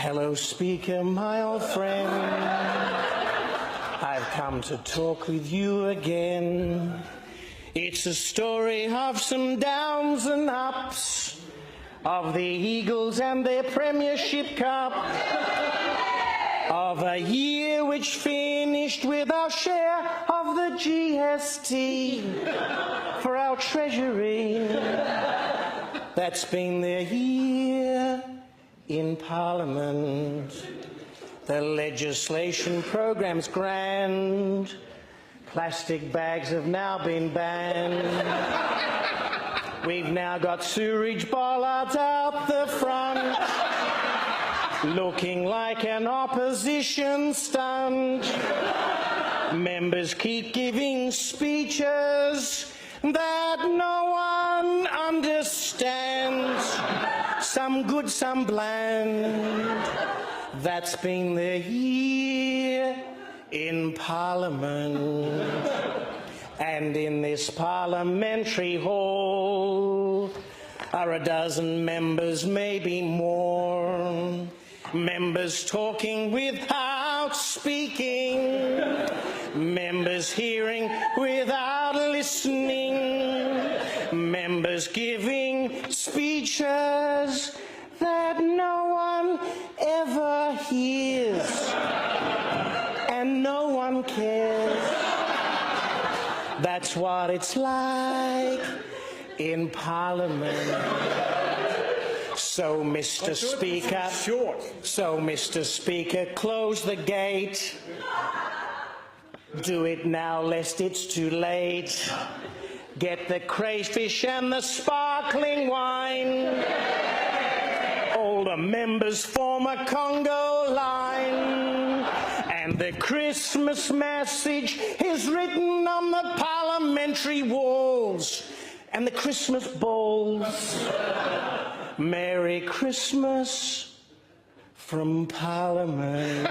Hello, Speaker, my old friend. I've come to talk with you again. It's a story of some downs and ups, of the Eagles and their Premiership Cup, of a year which finished with our share of the GST for our Treasury. That's been the year in Parliament. The legislation program's grand. Plastic bags have now been banned. We've now got sewerage bollards out the front, looking like an opposition stunt. Members keep giving speeches that no one understands. Some good, some bland. That's been the year in Parliament. And in this parliamentary hall are a dozen members, maybe more. Members talking without speaking. Members hearing without listening. Members giving speeches that no one ever hears. And no one cares. That's what it's like in Parliament. So, Mr. Speaker, close the gate. Do it now, lest it's too late. Get the crayfish and the sparkling wine. All the members form a Congo line. And the Christmas message is written on the parliamentary walls and the Christmas balls. Merry Christmas from Parliament.